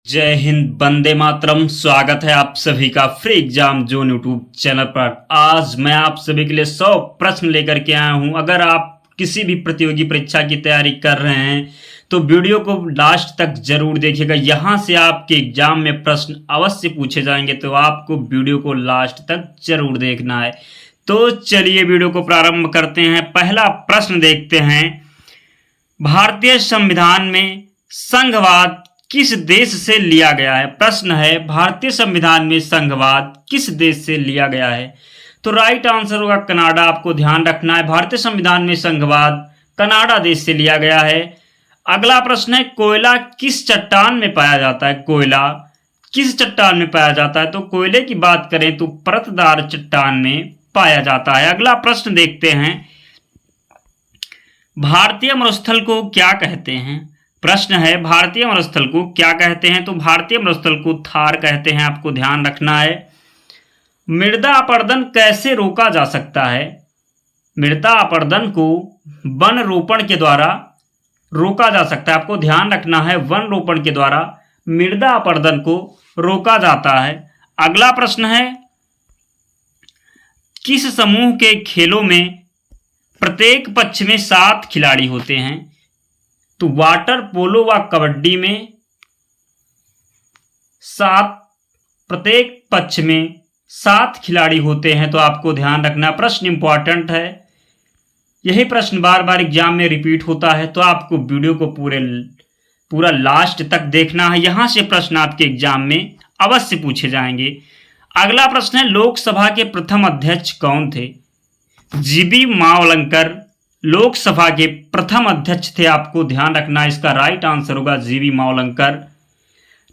जय हिंद, वंदे मातरम। स्वागत है आप सभी का free exam zone YouTube channel पर। आज मैं आप सभी के लिए 100 प्रश्न लेकर के आया हूं। अगर आप किसी भी प्रतियोगी परीक्षा की तैयारी कर रहे हैं तो वीडियो को लास्ट तक जरूर देखिएगा। यहां से आपके एग्जाम में प्रश्न अवश्य पूछे जाएंगे, तो आपको वीडियो को लास्ट तक जरूर देखना है। तो चलिए वीडियो को प्रारंभ करते हैं। पहला प्रश्न देखते हैं। भारतीय संविधान में संघवाद किस देश से लिया गया है? प्रश्न है, भारतीय संविधान में संघवाद किस देश से लिया गया है? तो राइट आंसर होगा कनाडा। आपको ध्यान रखना है, भारतीय संविधान में संघवाद कनाडा देश से लिया गया है। अगला प्रश्न है, कोयला किस चट्टान में पाया जाता है? कोयला किस चट्टान में पाया जाता है? तो कोयले की बात करें तो परतदार चट्टान में पाया जाता है। अगला प्रश्न देखते हैं, भारतीय मरुस्थल को क्या कहते हैं? प्रश्न है, भारतीय मरुस्थल को क्या कहते हैं? तो भारतीय मरुस्थल को थार कहते हैं। आपको ध्यान रखना है। मृदा अपरदन कैसे रोका जा सकता है? मृदा अपरदन को वन रोपण के द्वारा रोका जा सकता है। आपको ध्यान रखना है, वन रोपण के द्वारा मृदा अपरदन को रोका जाता है। अगला प्रश्न है, किस समूह के खेलों में प्रत्येक पक्ष में 7 खिलाड़ी होते हैं? तो वाटर पोलो व कबड्डी में प्रत्येक पक्ष में 7 खिलाड़ी होते हैं। तो आपको ध्यान रखना, प्रश्न इंपॉर्टेंट है। यही प्रश्न बार बार एग्जाम में रिपीट होता है, तो आपको वीडियो को पूरा लास्ट तक देखना है। यहां से प्रश्न आपके एग्जाम में अवश्य पूछे जाएंगे। अगला प्रश्न है, लोकसभा के प्रथम अध्यक्ष कौन थे? जीबी मावलंकर लोकसभा के प्रथम अध्यक्ष थे। आपको ध्यान रखना, इसका राइट आंसर होगा जीबी मावलंकर।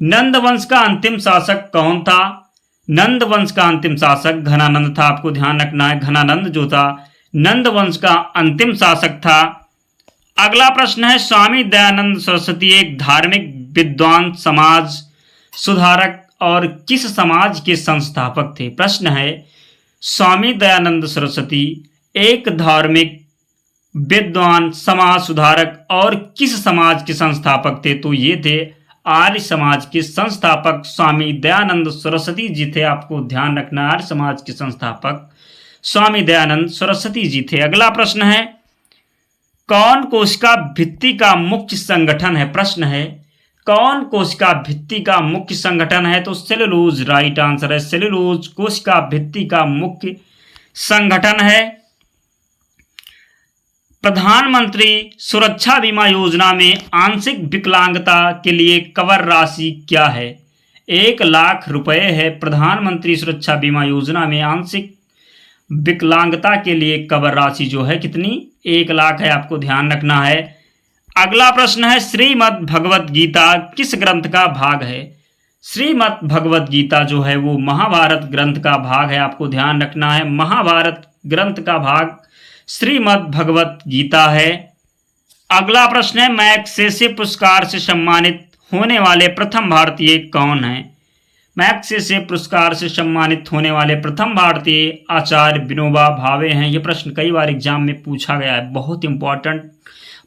नंद वंश का अंतिम शासक कौन था? नंद वंश का अंतिम शासक घनानंद था। आपको ध्यान रखना है, घनानंद जो था नंद वंश का अंतिम शासक था। अगला प्रश्न है, स्वामी दयानंद सरस्वती एक धार्मिक विद्वान, समाज सुधारक और किस समाज के संस्थापक थे? प्रश्न है, स्वामी दयानंद सरस्वती एक धार्मिक विद्वान, समाज सुधारक और किस समाज के संस्थापक थे? तो ये थे आर्य समाज के संस्थापक स्वामी दयानंद सरस्वती जी थे। आपको ध्यान रखना, आर्य समाज के संस्थापक स्वामी दयानंद सरस्वती जी थे। अगला प्रश्न है, कौन कोशिका भित्ति का मुख्य संगठन है? प्रश्न है, कौन कोशिका भित्ति का मुख्य संगठन है? तो सेलुलोज राइट आंसर है। सेलुलोज कोशिका भित्ति का मुख्य संगठन है। प्रधानमंत्री सुरक्षा बीमा योजना में आंशिक विकलांगता के लिए कवर राशि क्या है? 1 लाख रुपए है। प्रधानमंत्री सुरक्षा बीमा योजना में आंशिक विकलांगता के लिए कवर राशि जो है कितनी? 1 लाख है। आपको ध्यान रखना है। अगला प्रश्न है, श्रीमद् भगवत गीता किस ग्रंथ का भाग है? श्रीमद् भगवत गीता जो है वो महाभारत ग्रंथ का भाग है। आपको ध्यान रखना है, महाभारत ग्रंथ का भाग श्रीमद् भगवत गीता है। अगला प्रश्न है, मैग्सेसे पुरस्कार से सम्मानित होने वाले प्रथम भारतीय कौन है? मैग्सेसे पुरस्कार से सम्मानित होने वाले प्रथम भारतीय आचार्य विनोबा भावे हैं। यह प्रश्न कई बार एग्जाम में पूछा गया है, बहुत इंपॉर्टेंट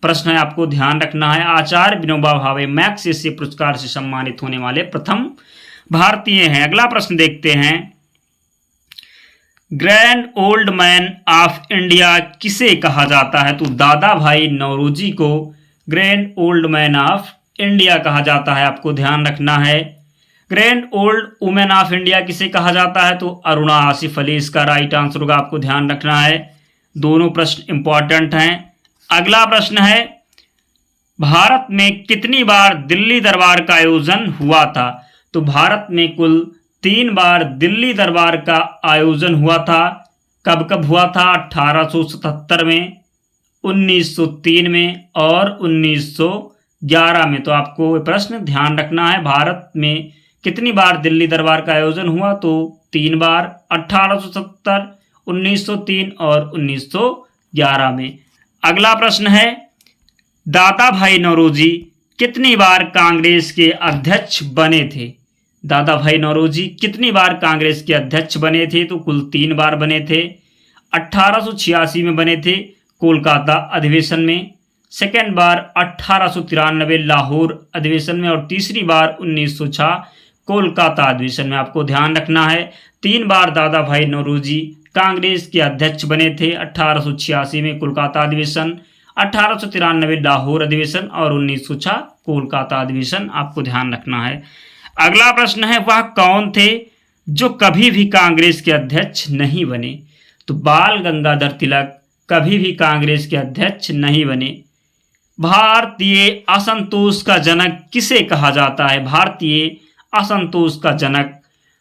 प्रश्न है। आपको ध्यान रखना है, आचार्य विनोबा भावे मैग्सेसे पुरस्कार से सम्मानित होने वाले प्रथम भारतीय हैं। अगला प्रश्न देखते हैं, grand old man of India किसे कहा जाता है? तो दादा भाई नौरोजी को grand old man of India कहा जाता है। आपको ध्यान रखना है। Grand old women of India किसे कहा जाता है? तो अरुणा आसिफ अली इसका राइट आंसर होगा। आपको ध्यान रखना है, दोनों प्रश्न इंपॉर्टेंट हैं। अगला प्रश्न है, भारत में कितनी बार दिल्ली दरबार का आयोजन हुआ था? तो भारत में कुल 3 बार दिल्ली दरबार का आयोजन हुआ था। कब कब हुआ था? 1877 में, 1903 में और 1911 में। तो आपको प्रश्न ध्यान रखना है, भारत में कितनी बार दिल्ली दरबार का आयोजन हुआ? तो 3 बार, 1870, 1903 और 1911 में। अगला प्रश्न है, दादा भाई नौरोजी कितनी बार कांग्रेस के अध्यक्ष बने थे? दादा भाई नौरोजी कितनी बार कांग्रेस के अध्यक्ष बने थे? तो कुल 3 बार बने थे। 1886 में बने थे कोलकाता अधिवेशन में, सेकेंड बार 1893 लाहौर अधिवेशन में और तीसरी बार 1906 कोलकाता अधिवेशन में। आपको ध्यान रखना है 3 बार दादा भाई नौरोजी कांग्रेस के अध्यक्ष बने थे। 1886 में कोलकाता अधिवेशन, 1893 लाहौर अधिवेशन और 1906 कोलकाता अधिवेशन। आपको ध्यान रखना है। अगला प्रश्न है वह कौन थे जो कभी भी कांग्रेस के अध्यक्ष नहीं बने? तो बाल गंगाधर तिलक कभी भी कांग्रेस के अध्यक्ष नहीं बने। भारतीय असंतोष का जनक किसे कहा जाता है? भारतीय असंतोष का जनक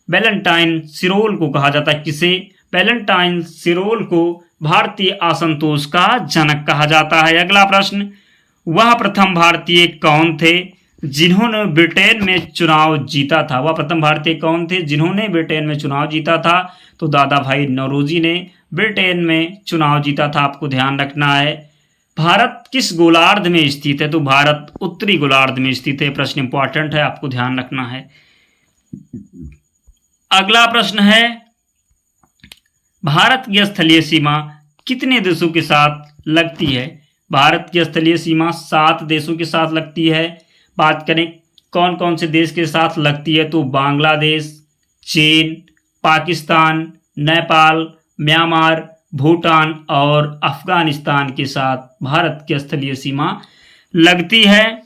वैलेंटाइन सिरोल को कहा जाता है। किसे? वैलेंटाइन सिरोल को भारतीय असंतोष का जनक कहा जाता है। अगला प्रश्न, वह प्रथम भारतीय कौन थे जिन्होंने ब्रिटेन में चुनाव जीता था? वह प्रथम भारतीय कौन थे जिन्होंने ब्रिटेन में चुनाव जीता था? तो दादा भाई नौरोजी ने ब्रिटेन में चुनाव जीता था। आपको ध्यान रखना है। भारत किस गोलार्ध में स्थित है? तो भारत उत्तरी गोलार्ध में स्थित है। प्रश्न इंपॉर्टेंट है, आपको ध्यान रखना है। अगला प्रश्न है भारत की स्थलीय सीमा कितने देशों के साथ लगती है? भारत की स्थलीय सीमा 7 देशों के साथ लगती है। बात करें कौन कौन से देश के साथ लगती है, तो बांग्लादेश, चीन, पाकिस्तान, नेपाल, म्यांमार, भूटान और अफगानिस्तान के साथ भारत की स्थलीय सीमा लगती है।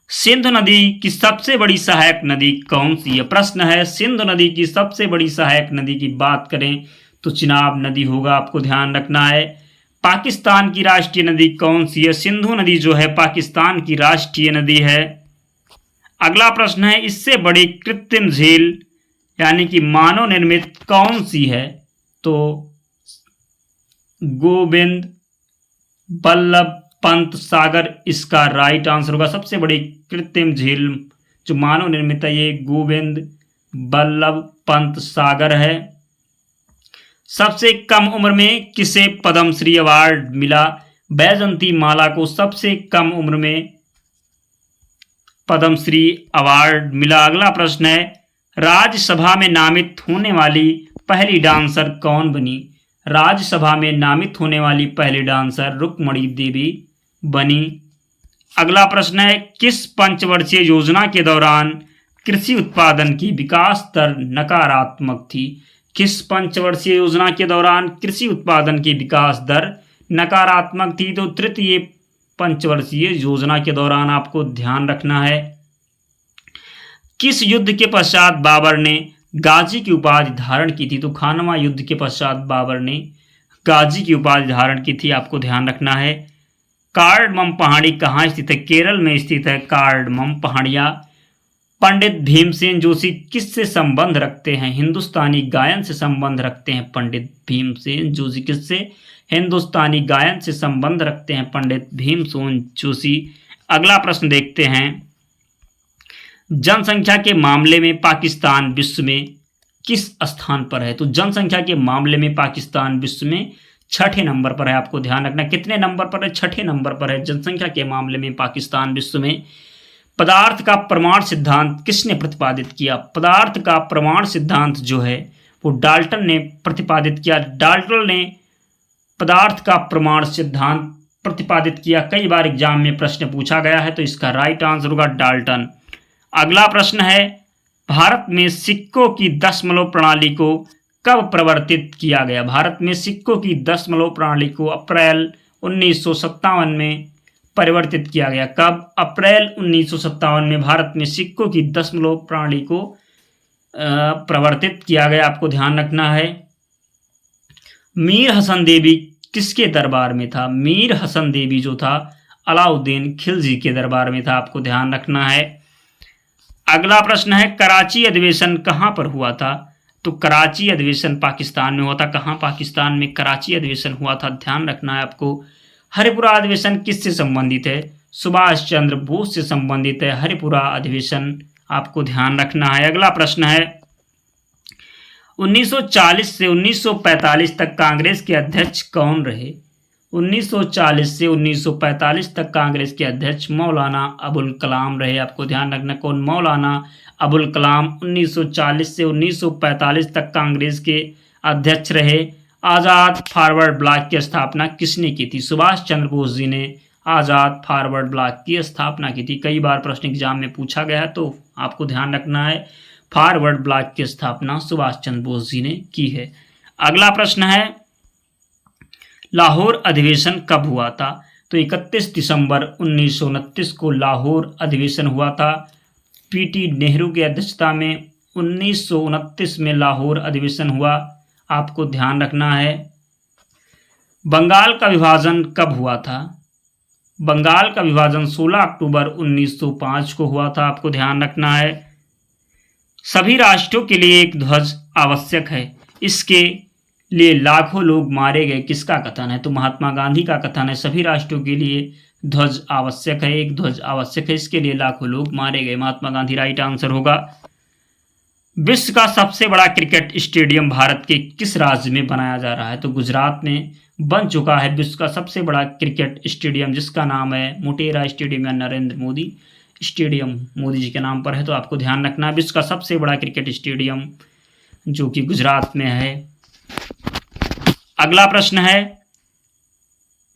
सिंधु नदी की सबसे बड़ी सहायक नदी कौन सी है? प्रश्न है सिंधु नदी की सबसे बड़ी सहायक नदी की बात करें तो चिनाब नदी होगा। आपको ध्यान रखना है। पाकिस्तान की राष्ट्रीय नदी कौन सी है? सिंधु नदी जो है पाकिस्तान की राष्ट्रीय नदी है। अगला प्रश्न है इससे बड़ी कृत्रिम झील यानी कि मानव निर्मित कौन सी है? तो गोविंद बल्लभ पंत सागर इसका राइट आंसर होगा। सबसे बड़ी कृत्रिम झील जो मानव निर्मित है ये गोविंद बल्लभ पंत सागर है। सबसे कम उम्र में किसे पद्मश्री अवार्ड मिला? बैजंती माला को सबसे कम उम्र में पद्मश्री अवार्ड मिला। अगला प्रश्न है राज्यसभा में नामित होने वाली पहली डांसर कौन बनी? राज्यसभा में नामित होने वाली पहली डांसर रुक्मणी देवी बनी। अगला प्रश्न है किस पंचवर्षीय योजना के दौरान कृषि उत्पादन की विकास दर नकारात्मक थी? किस पंचवर्षीय योजना के दौरान कृषि उत्पादन की विकास दर नकारात्मक थी? तो तृतीय पंचवर्षीय योजना के दौरान। आपको ध्यान रखना है। किस युद्ध के पश्चात बाबर ने गाजी की उपाधि धारण की थी? तो खानवा युद्ध के पश्चात बाबर ने गाजी की उपाधि धारण की थी। आपको ध्यान रखना है। कार्डमम पहाड़ी कहाँ स्थित है? केरल में स्थित है कार्डमम पहाड़ियाँ। पंडित भीमसेन जोशी किससे संबंध रखते हैं? हिंदुस्तानी गायन से संबंध रखते हैं पंडित भीमसेन जोशी। किससे? हिंदुस्तानी गायन से संबंध रखते हैं पंडित भीमसेन जोशी। अगला प्रश्न देखते हैं जनसंख्या के मामले में पाकिस्तान विश्व में किस स्थान पर है? तो जनसंख्या के मामले में पाकिस्तान विश्व में 6ठे नंबर पर है। आपको ध्यान रखना कितने नंबर पर है? 6ठे नंबर पर है जनसंख्या के मामले में पाकिस्तान विश्व में। पदार्थ का प्रमाण सिद्धांत किसने प्रतिपादित किया? पदार्थ का प्रमाण सिद्धांत जो है वो डाल्टन ने प्रतिपादित किया। डाल्टन ने पदार्थ का प्रमाण सिद्धांत प्रतिपादित किया। कई बार एग्जाम में प्रश्न पूछा गया है तो इसका राइट आंसर होगा डाल्टन। अगला प्रश्न है भारत में सिक्कों की दशमलव प्रणाली को कब प्रवर्तित किया गया? भारत में सिक्कों की दशमलव प्रणाली को अप्रैल 1957 में परिवर्तित किया गया। कब? अप्रैल 1957 में भारत में सिक्कों की दशमलव प्रणाली को प्रवर्तित किया गया। आपको ध्यान रखना है। मीर हसन देवी किसके दरबार में था? मीर हसन देवी जो था अलाउद्दीन खिलजी के दरबार में था। आपको ध्यान रखना है। अगला प्रश्न है कराची अधिवेशन कहाँ पर हुआ था? तो कराची अधिवेशन पाकिस्तान में हुआ था। कहाँ? पाकिस्तान में कराची अधिवेशन हुआ था। ध्यान रखना है आपको। हरिपुरा अधिवेशन किससे संबंधित है? सुभाष चंद्र बोस से संबंधित है हरिपुरा अधिवेशन। आपको ध्यान रखना है। अगला प्रश्न है 1940 से 1945 तक कांग्रेस के अध्यक्ष कौन रहे? 1940 से 1945 तक कांग्रेस के अध्यक्ष मौलाना अबुल कलाम रहे। आपको ध्यान रखना कौन? मौलाना अबुल कलाम 1940 से 1945 तक कांग्रेस के अध्यक्ष रहे। आज़ाद फॉरवर्ड ब्लॉक की स्थापना किसने की थी? सुभाष चंद्र बोस जी ने आज़ाद फॉरवर्ड ब्लॉक की स्थापना की थी। कई बार प्रश्न एग्जाम में पूछा गया है, तो आपको ध्यान रखना है फॉरवर्ड ब्लॉक की स्थापना सुभाष चंद्र बोस जी ने की है। अगला प्रश्न है, लाहौर अधिवेशन कब हुआ था? तो 31 दिसंबर 1929 को लाहौर अधिवेशन हुआ था। पीटी नेहरू की अध्यक्षता में 1929 में लाहौर अधिवेशन हुआ, आपको ध्यान रखना है। बंगाल का विभाजन कब हुआ था? बंगाल का विभाजन 16 अक्टूबर 1905 को हुआ था, आपको ध्यान रखना है। सभी राष्ट्रों के लिए एक ध्वज आवश्यक है, इसके लिए लाखों लोग मारे गए, किसका कथन है? तो महात्मा गांधी का कथन है। सभी राष्ट्रों के लिए ध्वज आवश्यक है, एक ध्वज आवश्यक है, इसके लिए लाखों लोग मारे गए, महात्मा गांधी राइट आंसर होगा। विश्व का सबसे बड़ा क्रिकेट स्टेडियम भारत के किस राज्य में बनाया जा रहा है? तो गुजरात में बन चुका है विश्व का सबसे बड़ा क्रिकेट स्टेडियम, जिसका नाम है मोटेरा स्टेडियम या नरेंद्र मोदी स्टेडियम, मोदी जी के नाम पर है। तो आपको ध्यान रखना है विश्व का सबसे बड़ा क्रिकेट स्टेडियम जो कि गुजरात में है। अगला प्रश्न है,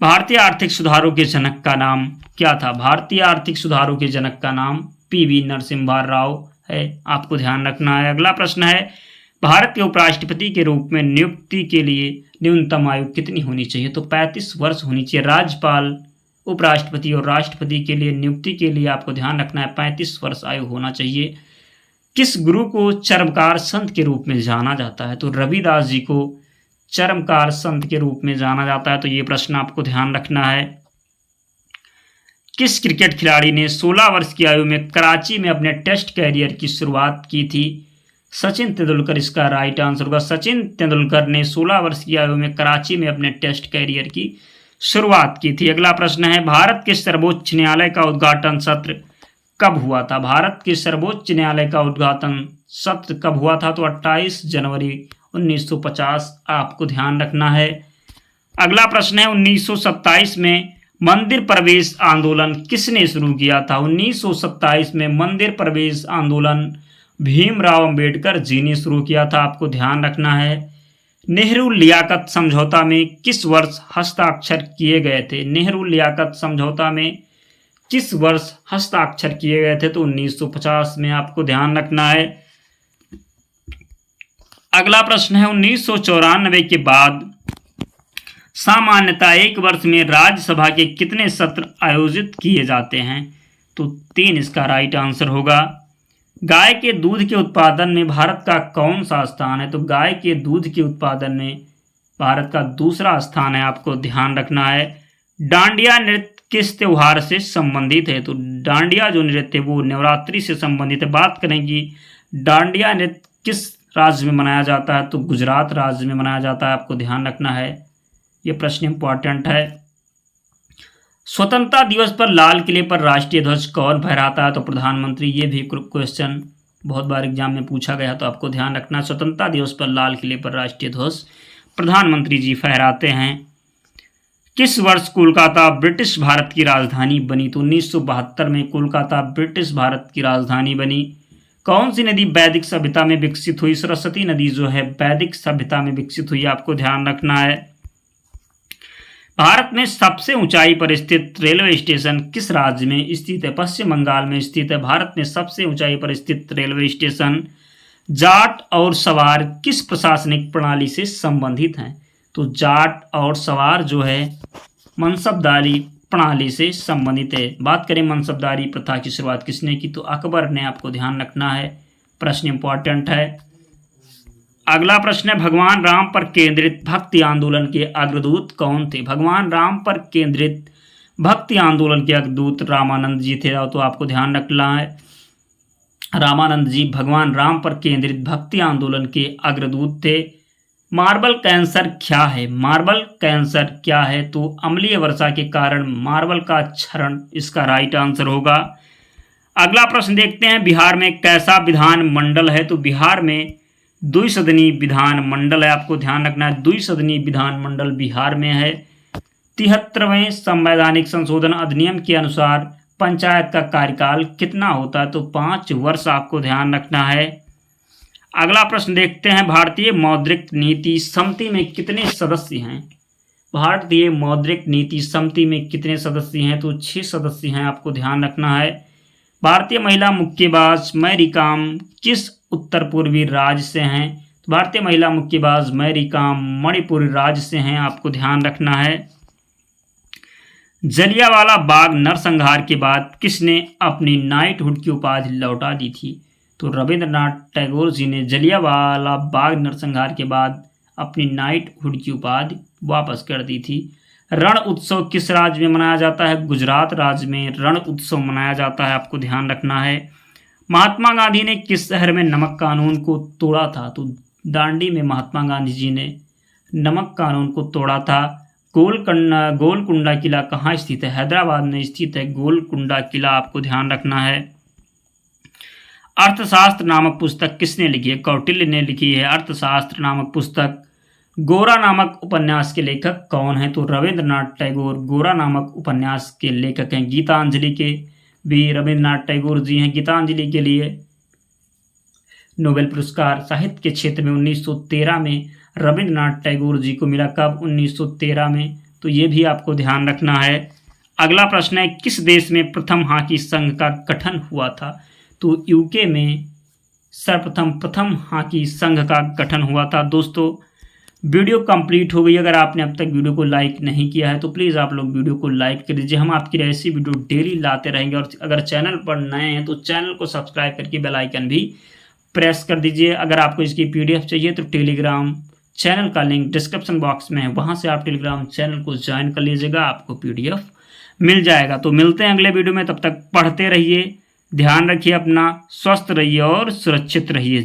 भारतीय आर्थिक सुधारों के जनक का नाम क्या था? भारतीय आर्थिक सुधारों के जनक का नाम पीवी नरसिम्हा राव है, आपको ध्यान रखना है। अगला प्रश्न है, भारत के उपराष्ट्रपति के रूप में नियुक्ति के लिए न्यूनतम आयु कितनी होनी चाहिए? तो 35 वर्ष होनी चाहिए। राज्यपाल, उपराष्ट्रपति और राष्ट्रपति के लिए नियुक्ति के लिए आपको ध्यान रखना है 35 वर्ष आयु होना चाहिए। किस गुरु को चरमकार संत के रूप में जाना जाता है? तो रविदास जी को चरमकार संत के रूप में जाना जाता है, तो ये प्रश्न आपको ध्यान रखना है। किस क्रिकेट खिलाड़ी ने 16 वर्ष की आयु में कराची में अपने टेस्ट कैरियर की शुरुआत की थी? सचिन तेंदुलकर इसका राइट आंसर होगा। सचिन तेंदुलकर ने 16 वर्ष की आयु में कराची में अपने टेस्ट कैरियर की शुरुआत की थी। अगला प्रश्न है, भारत के सर्वोच्च न्यायालय का उद्घाटन सत्र कब हुआ था? भारत के सर्वोच्च न्यायालय का उद्घाटन सत्र कब हुआ था? तो 28 जनवरी 1950, आपको ध्यान रखना है। अगला प्रश्न है, 1927 में मंदिर प्रवेश आंदोलन किसने शुरू किया था? 1927 में मंदिर प्रवेश आंदोलन भीमराव अंबेडकर जी ने शुरू किया था, आपको ध्यान रखना है। नेहरू लियाकत समझौता में किस वर्ष हस्ताक्षर किए गए थे? नेहरू लियाकत समझौता में किस वर्ष हस्ताक्षर किए गए थे? तो 1950 में, आपको ध्यान रखना है। अगला प्रश्न है, 1994 के बाद सामान्यतः एक वर्ष में राज्यसभा के कितने सत्र आयोजित किए जाते हैं? तो 3 इसका राइट आंसर होगा। गाय के दूध के उत्पादन में भारत का कौन सा स्थान है? तो गाय के दूध के उत्पादन में भारत का दूसरा स्थान है, आपको ध्यान रखना है। डांडिया नृत्य किस त्योहार से संबंधित है? तो डांडिया जो नृत्य है वो नवरात्रि से संबंधित है। बात करें कि डांडिया नृत्य किस राज्य में मनाया जाता है? तो गुजरात राज्य में मनाया जाता है, आपको ध्यान रखना है। ये प्रश्न इंपॉर्टेंट है। स्वतंत्रता दिवस पर लाल किले पर राष्ट्रीय ध्वज कौन फहराता है? तो प्रधानमंत्री। ये भी क्वेश्चन बहुत बार एग्जाम में पूछा गया, तो आपको ध्यान रखना। स्वतंत्रता दिवस पर लाल किले पर राष्ट्रीय ध्वज प्रधानमंत्री जी फहराते हैं। किस वर्ष कोलकाता ब्रिटिश भारत की राजधानी बनी? तो 1972 में कोलकाता ब्रिटिश भारत की राजधानी बनी। कौन सी नदी वैदिक सभ्यता में विकसित हुई? सरस्वती नदी जो है वैदिक सभ्यता में विकसित हुई, आपको ध्यान रखना है। भारत में सबसे ऊंचाई पर स्थित रेलवे स्टेशन किस राज्य में स्थित है? पश्चिम बंगाल में स्थित है। भारत में सबसे ऊंचाई पर स्थित रेलवे स्टेशन। जाट और सवार किस प्रशासनिक प्रणाली से संबंधित हैं? तो जाट और सवार जो है मनसबदारी प्रणाली से संबंधित है। बात करें मनसबदारी प्रथा की शुरुआत किसने की? तो अकबर ने, आपको ध्यान रखना है। प्रश्न इंपॉर्टेंट है। अगला प्रश्न है, भगवान राम पर केंद्रित भक्ति आंदोलन के अग्रदूत कौन थे? भगवान राम पर केंद्रित भक्ति आंदोलन के अग्रदूत रामानंद जी थे, तो आपको ध्यान रखना है। रामानंद जी भगवान राम पर केंद्रित भक्ति आंदोलन के अग्रदूत थे। मार्बल कैंसर क्या है? मार्बल कैंसर क्या है? तो अम्लीय वर्षा के कारण मार्बल का क्षरण इसका राइट आंसर होगा। अगला प्रश्न देखते हैं, बिहार में कैसा विधान मंडल है? तो बिहार में द्विसदनीय विधान मंडल है, आपको ध्यान रखना है। द्विसदनीय विधान मंडल बिहार में है। 73वें संवैधानिक संशोधन अधिनियम के अनुसार पंचायत का कार्यकाल कितना होता है? तो 5 वर्ष, आपको ध्यान रखना है। अगला प्रश्न देखते हैं, भारतीय मौद्रिक नीति समिति में कितने सदस्य हैं? भारतीय मौद्रिक नीति समिति में कितने सदस्य हैं? तो 6 सदस्य हैं, आपको ध्यान रखना है। भारतीय महिला मुक्केबाज मैरी कॉम किस उत्तर पूर्वी राज्य से हैं? तो भारतीय महिला मुक्केबाज मैरी कॉम मणिपुर राज्य से हैं, आपको ध्यान रखना है। जलियांवाला बाग नरसंहार के बाद किसने अपनी नाइटहुड की उपाधि लौटा दी थी? तो रविंद्रनाथ टैगोर जी ने जलियांवाला बाग नरसंहार के बाद अपनी नाइटहुड की उपाधि वापस कर दी थी। रण उत्सव किस राज्य में मनाया जाता है? गुजरात राज्य में रण उत्सव मनाया जाता है, आपको ध्यान रखना है। महात्मा गांधी ने किस शहर में नमक कानून को तोड़ा था? तो दांडी में महात्मा गांधी जी ने नमक कानून को तोड़ा था। गोलकुंडा किला कहाँ स्थित है? हैदराबाद में स्थित है गोलकुंडा किला, आपको ध्यान रखना है। अर्थशास्त्र नामक पुस्तक किसने लिखी है? कौटिल्य ने लिखी है अर्थशास्त्र नामक पुस्तक। गोरा नामक उपन्यास के लेखक कौन हैं? तो रविंद्रनाथ टैगोर गोरा नामक उपन्यास के लेखक हैं। गीतांजलि के भी रविंद्रनाथ टैगोर जी हैं। गीतांजलि के लिए नोबेल पुरस्कार साहित्य के क्षेत्र में 1913 में रविंद्रनाथ टैगोर जी को मिला। कब? 1913 में। तो ये भी आपको ध्यान रखना है। अगला प्रश्न है, किस देश में प्रथम हॉकी संघ का गठन हुआ था? तो यूके में प्रथम हॉकी संघ का गठन हुआ था। दोस्तों वीडियो कंप्लीट हो गई। अगर आपने अब तक वीडियो को लाइक नहीं किया है तो प्लीज़ आप लोग वीडियो को लाइक कर दीजिए। हम आपकी ऐसी वीडियो डेली लाते रहेंगे। और अगर चैनल पर नए हैं तो चैनल को सब्सक्राइब करके बेल आइकन भी प्रेस कर दीजिए। अगर आपको इसकी PDF चाहिए तो टेलीग्राम चैनल का लिंक डिस्क्रिप्शन बॉक्स में है, वहाँ से आप टेलीग्राम चैनल को ज्वाइन कर लीजिएगा, आपको PDF मिल जाएगा। तो मिलते हैं अगले वीडियो में, तब तक पढ़ते रहिए, ध्यान रखिए अपना, स्वस्थ रहिए और सुरक्षित रहिए।